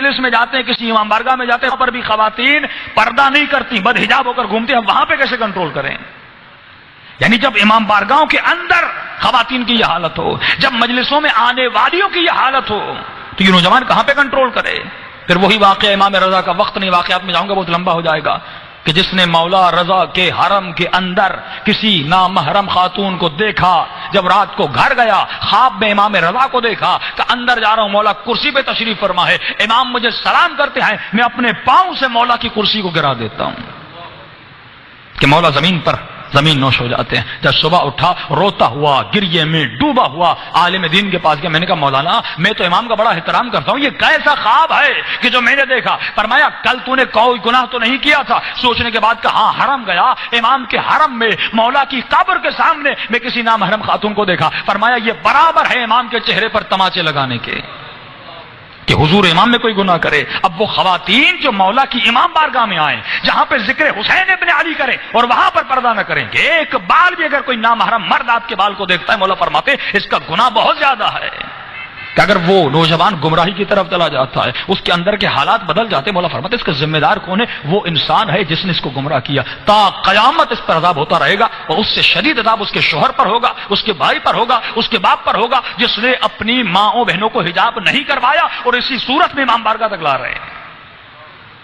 مجلس میں جاتے ہیں، کسی امام بارگاہ میں جاتے ہیں، وہاں پر بھی خواتین پردہ نہیں کرتی، بد حجاب ہو کر گھومتی ہیں، وہاں پہ کیسے کنٹرول کریں؟ یعنی جب امام بارگاہوں کے اندر خواتین کی یہ حالت ہو، جب مجلسوں میں آنے والیوں کی یہ حالت ہو، تو یہ نوجوان کہاں پہ کنٹرول کرے؟ پھر وہی واقعہ امام رضا کا، وقت نہیں واقعات میں جاؤں گا بہت لمبا ہو جائے گا، کہ جس نے مولا رضا کے حرم کے اندر کسی نامحرم خاتون کو دیکھا، جب رات کو گھر گیا خواب میں امام رضا کو دیکھا کہ اندر جا رہا ہوں، مولا کرسی پہ تشریف فرما ہے، امام مجھے سلام کرتے ہیں، میں اپنے پاؤں سے مولا کی کرسی کو گرا دیتا ہوں کہ مولا زمین نوش ہو جاتے ہیں۔ جب صبح اٹھا روتا ہوا، گریے میں ڈوبا ہوا عالم دین کے پاس گیا، میں نے کہا مولانا میں تو امام کا بڑا احترام کرتا ہوں، یہ کیسا خواب ہے کہ جو میں نے دیکھا؟ فرمایا کل تو نے کوئی گناہ تو نہیں کیا تھا؟ سوچنے کے بعد کہا ہاں حرم گیا، امام کے حرم میں مولا کی قبر کے سامنے میں کسی نامحرم خاتون کو دیکھا۔ فرمایا یہ برابر ہے امام کے چہرے پر تماچے لگانے کے کہ حضور امام میں کوئی گناہ کرے۔ اب وہ خواتین جو مولا کی امام بارگاہ میں آئیں، جہاں پہ ذکر حسین ابن علی کریں اور وہاں پر پردہ نہ کریں کہ ایک بال بھی اگر کوئی نامحرم مرد آپ کے بال کو دیکھتا ہے، مولا فرماتے اس کا گناہ بہت زیادہ ہے کہ اگر وہ نوجوان گمراہی کی طرف چلا جاتا ہے، اس کے اندر کے حالات بدل جاتے ہیں، مولا فرماتے اس کا ذمہ دار کون ہے؟ وہ انسان ہے جس نے اس کو گمراہ کیا، تا قیامت اس پر عذاب ہوتا رہے گا، اور اس سے شدید عذاب اس کے شوہر پر ہوگا، اس کے بھائی پر ہوگا، اس کے باپ پر ہوگا، جس نے اپنی ماں بہنوں کو حجاب نہیں کروایا اور اسی صورت میں امام بارگاہ تک لا رہے ہیں۔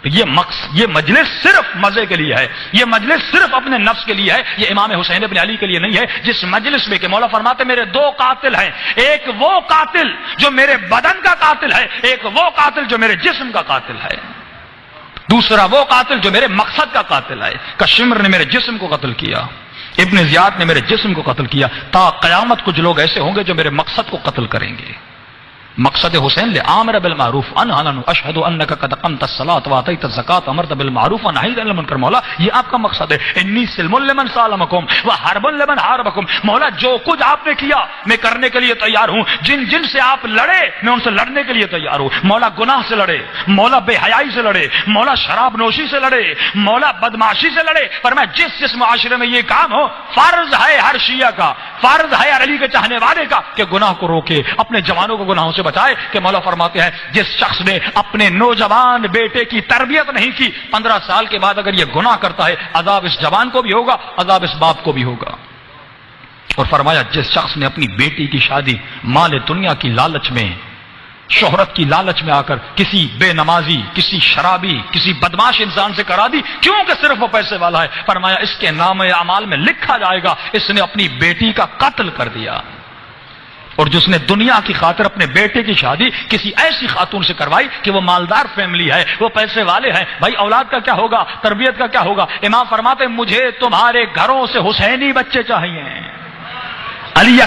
یہ مجلس صرف مزے کے لیے ہے، یہ مجلس صرف اپنے نفس کے لیے ہے، یہ امام حسین ابن علی کے لیے نہیں ہے، جس مجلس میں کہ مولا فرماتے میرے دو قاتل ہیں، ایک وہ قاتل جو میرے بدن کا قاتل ہے، ایک وہ قاتل جو میرے جسم کا قاتل ہے، دوسرا وہ قاتل جو میرے مقصد کا قاتل ہے۔ کشمر نے میرے جسم کو قتل کیا، ابن زیاد نے میرے جسم کو قتل کیا، تا قیامت کچھ لوگ ایسے ہوں گے جو میرے مقصد کو قتل کریں گے۔ مقصد حسین لآمر بالمعروف انہا اشہد انک قد اقمت الصلاۃ واتیت الزکاۃ امرت بالمعروف ونہیت عن المنکر۔ مولا یہ آپ کا مقصد ہے، انی سلم لمن سالمکم وحرب لمن حاربکم۔ مولا جو کچھ آپ نے کیا میں کرنے کے لیے تیار ہوں، جن سے آپ لڑے میں ان سے لڑنے کے لیے تیار ہوں۔ مولا گناہ سے لڑے، مولا بے حیائی سے لڑے، مولا شراب نوشی سے لڑے، مولا بدمعاشی سے لڑے، پر میں جس معاشرے میں یہ کام ہو، فرض ہے ہر شیعہ کا، فرض ہے ہر علی کے چاہنے والے کا کہ گناہ کو روکے، اپنے جوانوں کو گناہوں سے بچائے۔ کہ مولا فرماتے ہیں جس شخص نے اپنے نوجوان بیٹے کی تربیت نہیں کی، 15 سال کے بعد اگر یہ گناہ کرتا ہے، عذاب اس جوان کو بھی ہوگا، عذاب اس باپ کو بھی ہوگا۔ اور فرمایا جس شخص نے اپنی بیٹی کی شادی مال دنیا کی لالچ میں، شہرت کی لالچ میں آ کر کسی بے نمازی، کسی شرابی، کسی بدماش انسان سے کرا دی کیونکہ صرف وہ پیسے والا ہے، فرمایا اس کے نام اعمال میں لکھا جائے گا اس نے اپنی بیٹی کا قتل کر دیا۔ اور جس نے دنیا کی خاطر اپنے بیٹے کی شادی کسی ایسی خاتون سے کروائی کہ وہ مالدار فیملی ہے، وہ پیسے والے ہیں، بھائی اولاد کا کیا ہوگا، تربیت کا کیا ہوگا؟ امام فرماتے مجھے تمہارے گھروں سے حسینی بچے چاہیے، علی